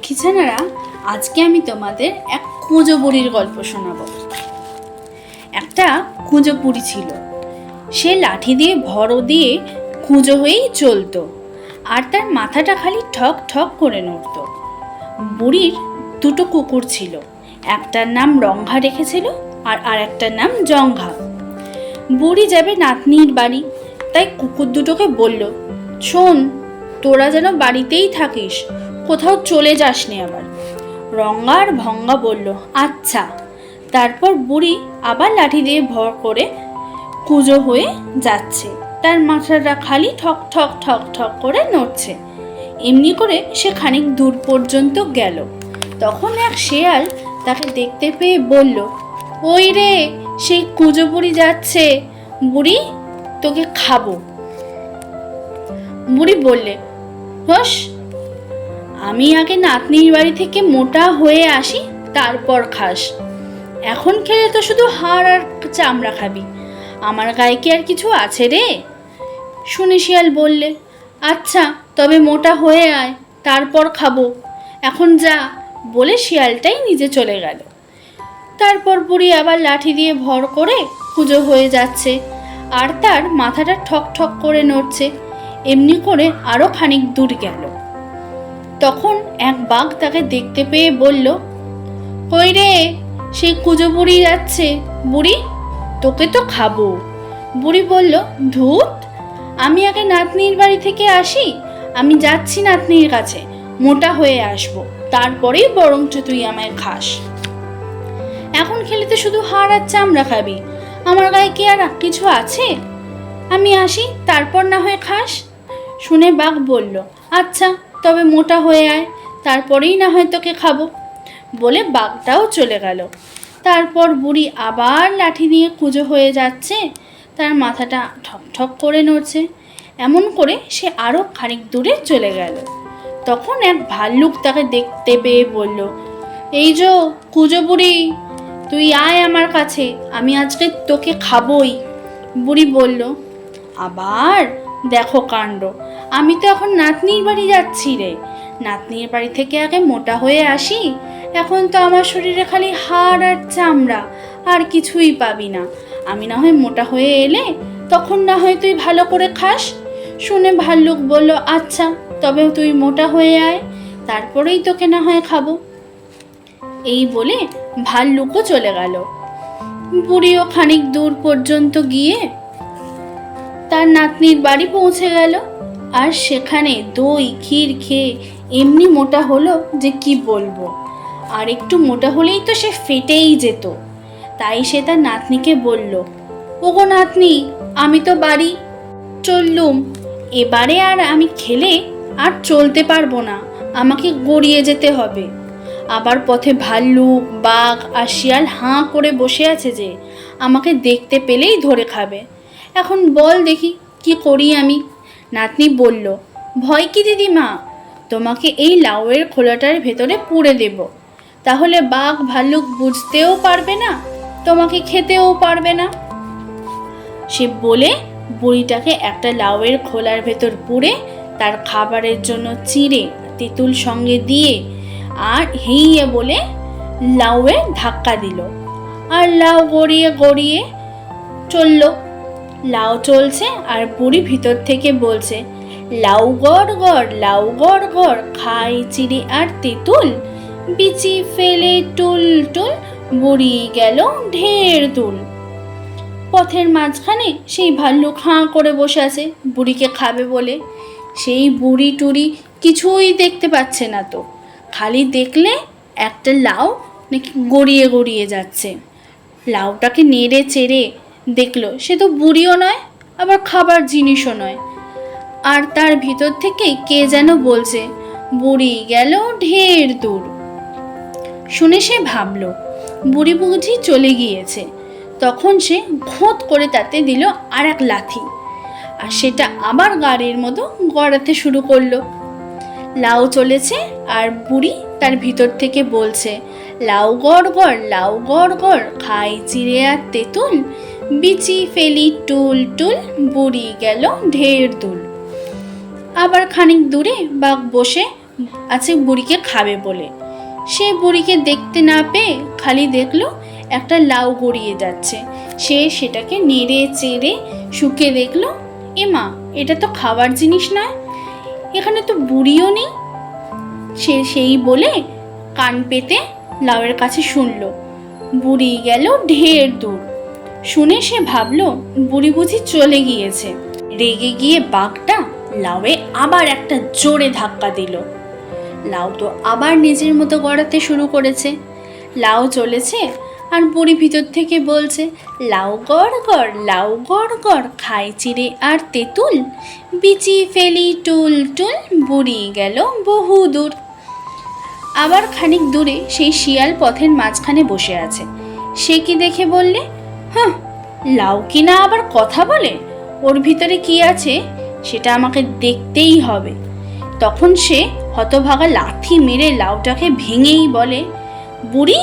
পাখিছানারা, আজকে আমি তোমাদের এক কুঁজো বুড়ির গল্প শোনাবো। একটা কুঁজো বুড়ি ছিল। সে লাঠি দিয়ে ভরও দিয়ে কুঁজো হয়েই চলতো, আর তার মাথাটা খালি ঠক ঠক করে নড়ত। বুড়ির দুটো কুকুর ছিল, একটার নাম রঙ্ঘা রেখেছিল আর একটার নাম জঙ্ঘা। বুড়ি যাবে নাতনির বাড়ি, তাই কুকুর দুটোকে বলল, শোন, তোরা যেন বাড়িতেই থাকিস, কোথাও চলে যাস নি আবার। রঙ্গা আর ভঙ্গা বলল, আচ্ছা। তারপর বুড়ি আবার লাঠি দিয়ে ভর করে কুঁজো হয়ে যাচ্ছে, তার মাথাটা খালি ঠক ঠক ঠক ঠক করে নড়ছে। এমনি করে সে খানিক দূর পর্যন্ত গেল। তখন এক শেয়াল তাকে দেখতে পেয়ে বলল, ওই রে, সেই কুঁজো বুড়ি যাচ্ছে, বুড়ি তোকে খাবো। বুড়ি বললে, হোস, আমি আগে নাতনির বাড়ি থেকে মোটা হয়ে আসি, তারপর খাস। এখন খেলে তো শুধু হাড় আর চামড়া খাবি, আমার গায়ে কি আর কিছু আছে রে? শুনে শিয়াল বললে, আচ্ছা, তবে মোটা হয়ে আয়, তারপর খাবো, এখন যা। বলে শিয়ালটাই নিজে চলে গেল। তারপর বুড়ি আবার লাঠি দিয়ে ভর করে কুঁজো হয়ে যাচ্ছে, আর তার মাথাটা ঠক ঠক করে নড়ছে। এমনি করে আরো খানিক দূর গেল। তখন এক বাঘ তাকে দেখতে পেয়ে বলল, কই রে, সেই কুঁজো বুড়ি যাচ্ছে, বুড়ি তোকে তো খাবো। বুড়ি বলল, ধুত, আমি আগে নাতনির বাড়ি থেকে আসি, আমি যাচ্ছি নাতনির কাছে, মোটা হয়ে আসবো, তারপরেই বরঞ্চ তুই আমায় খাস। এখন খেলে তো শুধু হাড় আর চামড়া খাবি, আমার গায়ে কি আর কিছু আছে? আমি আসি, তারপর না হয় খাস। শুনে বাঘ বলল, আচ্ছা, তবে মোটা হয়ে আয়, তারপরেই না হয় তোকে খাবো। বলে বাঘটাও চলে গেল। তারপর বুড়ি আবার লাঠি নিয়ে কুঁজো হয়ে যাচ্ছে, তার মাথাটা ঠক ঠক করে নড়ছে। এমন করে সে আরো খানিক দূরে চলে গেল। তখন এক ভাল্লুক তাকে দেখতে পেয়ে বলল, এই যো কুঁজো বুড়ি, তুই আয় আমার কাছে, আমি আজকে তোকে খাবই। বুড়ি বলল, আবার দেখো কাণ্ড, আমি তো এখন নাতনির বাড়ি যাচ্ছি রে, নাতনির বাড়ি থেকে আগে মোটা হয়ে আসি, এখন তো আমার শরীরে খালি হাড় আর চামড়া, আর কিছুই পাবি না। আমি না হয় মোটা হয়ে এলে তখন না হয় তুই ভালো করে খাস। শুনে ভাল্লুক বলল, আচ্ছা, তবে তুই মোটা হয়ে আয়, তারপরেই তোকে না হয় খাবো। এই বলে ভাল্লুকও চলে গেল। বুড়িও খানিক দূর পর্যন্ত গিয়ে তার নাতনির বাড়ি পৌঁছে গেল, আর সেখানে দই ক্ষীর খেয়ে এমনি মোটা হলো যে কি বলবো। আর একটু মোটা হলেই তো সে ফেটেই যেত। তাই সে তার নাতনিকে বলল, ওগো নাতনি, আমি তো বাড়ি চললুম, এবারে আর আমি খেলে আর চলতে পারবো না, আমাকে গড়িয়ে যেতে হবে। আবার পথে ভাল্লুক, বাঘ আর শিয়াল হাঁ করে বসে আছে যে আমাকে দেখতে পেলেই ধরে খাবে। এখন বল দেখি কি করি আমি? নাতনি বলল, ভয় কি দিদিমা, তোমাকে এই লাউয়ের খোলাটার ভেতরে পুড়ে দেব, তাহলে বাঘ ভাল্লুক বুঝতেও পারবে না, তোমাকে খেতেও পারবে না। সে বলে বুড়িটাকে একটা লাউয়ের খোলার ভেতর পুড়ে তার খাবারের জন্য চিঁড়ে তেঁতুল সঙ্গে দিয়ে আর হেইয়ে বলে লাউয়ে ধাক্কা দিল, আর লাউ গড়িয়ে গড়িয়ে চলল। লাউ চলছে আর বুড়ি ভিতর থেকে বলছে, লাউ গড় গড়, লাউ গড় গড়, খাই চিড়ে আর তেঁতুল, বিচি ফেলে টুল টুল, বুড়ি গেল ঢের দূর। পথের মাঝখানে সেই ভাল্লুক হাঁ করে বসে আছে বুড়িকে খাবে বলে। সেই বুড়ি টুড়ি কিছুই দেখতে পাচ্ছে না, তো খালি দেখলে একটা লাউ নাকি গড়িয়ে গড়িয়ে যাচ্ছে। লাউটাকে নেড়ে চেড়ে দেখলো সে তো বুড়িও নয়, আবার খাবার জিনিসও নয়, আর তার ভিতর থেকে কে যেন বলছে, বুড়ি গেল ঢের দূর। শুনে সে ভাবলো বুড়ি বুঝি চলে গিয়েছে। তখন সে ঘোঁত করে তাতে দিল আর এক লাথি, আর সেটা আবার গাড়ির মতো গড়াতে শুরু করলো। লাউ চলেছে আর বুড়ি তার ভিতর থেকে বলছে, লাউ গড় গড়, লাউ গড় গড়, খাই চিড়ে আর তেঁতুল, বিচি ফেলি টুল টুল, বুড়ি গেল ঢের দূর। আবার খানিক দূরে বাঘ বসে আছে বুড়িকে খাবে বলে। সে বুড়িকে দেখতে না পেয়ে খালি দেখলো একটা লাউ গড়িয়ে যাচ্ছে। সে সেটাকে নেড়ে চেড়ে শুকে দেখলো, এমা, এটা তো খাবার জিনিস নয়, এখানে তো বুড়িও নেই। সে সেই বলে কান পেতে লাউয়ের কাছে শুনল। বুড়ি গেল ঢের দূর। শুনে সে ভাবলো বুড়ি বুঝি চলে গিয়েছে। রেগে গিয়ে বাঘটা লাউয়ে আবার একটা জোরে ধাক্কা দিল। লাউ তো আবার নিজের মতো গড়াতে শুরু করেছে। লাউ চলেছে আর বুড়ি ভিতর থেকে বলছে, লাউ গড় গড়, লাউ গড় গড়, খাই চিড়ে আর তেঁতুল, বিচি ফেলি টুল টুল, বুড়ি গেল বহু দূর। আবার খানিক দূরে সেই শিয়াল পথের মাঝখানে বসে আছে। সে কি দেখে বললে, হ্যাঁ, লাউ কিনা আবার কথা বলে, ওর ভিতরে কি আছে সেটা আমাকে দেখতেই হবে। তখন সে হতভাগা লাথি মেরে লাউটাকে ভেঙেই বলে, বুড়ি,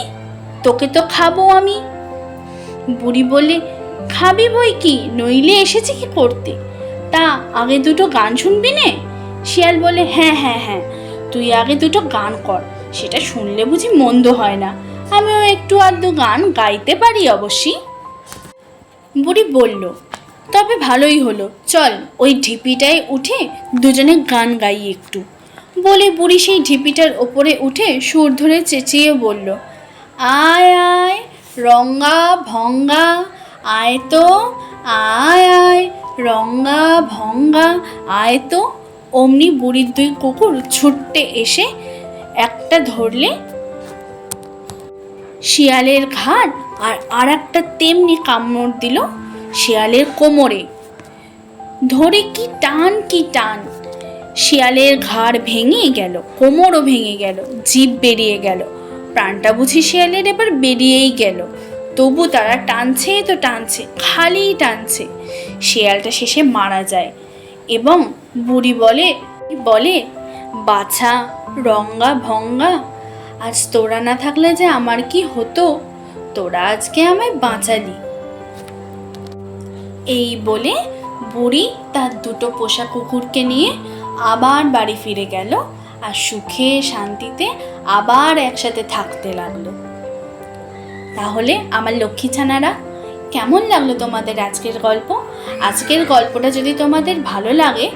তোকে তো খাবো আমি। বুড়ি বলে, খাবি বই কি, নইলে এসেছি কি করতে? তা আগে দুটো গান শুনবি নে? শিয়াল বলে, হ্যাঁ হ্যাঁ হ্যাঁ, তুই আগে দুটো গান কর, সেটা শুনলে বুঝি মন্দ হয় না, আমিও একটু আধটু গান গাইতে পারি অবশ্যই। বুড়ি বলল, তবে ভালোই হলো, চল ওই ঢিপিটায় উঠে দুজনে গান গাই একটু। বলে বুড়ি সেই ঢিপিটার ওপরে উঠে সুর ধরে চেঁচিয়ে বলল, আয় আয় রঙ্গা ভঙ্গা, আয় তো, আয় আয় রঙ্গা ভঙ্গা, আয় তো। অমনি বুড়ির দুই কুকুর ছুটতে এসে একটা ধরলে শিয়ালের ঘাড়, আর একটা তেমনি কামড় দিল শিয়ালের কোমরে। ধরে কি টান কি টান, শিয়ালের ঘাড় ভেঙে গেল, কোমরও ভেঙে গেল, জিভ বেরিয়ে গেল। প্রাণটা বুঝি শিয়ালের এবার বেরিয়েই গেল। তবু তারা টানছে তো টানছে, খালিই টানছে। শিয়ালটা শেষে মারা যায় এবং বুড়ি বলে বলে বাছা রঙ্গা ভঙ্গা, আজ তোরা না থাকলে যে আমার কি হতো, তোরা আজকে আমায় বাঁচালি। এই বলে বুড়ি তার দুটো পোষা কুকুরকে নিয়ে আবার বাড়ি ফিরে গেল আর সুখে শান্তিতে আবার একসাথে থাকতে লাগলো। তাহলে আমার লক্ষ্মী ছানারা, কেমন লাগলো তোমাদের আজকের গল্প? আজকের গল্পটা যদি তোমাদের ভালো লাগে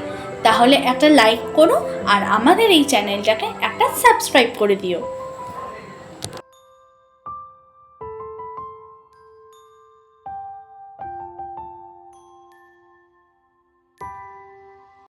তাহলে একটা লাইক করো আর আমাদের এই চ্যানেলটাকে একটা সাবস্ক্রাইব করে দিও।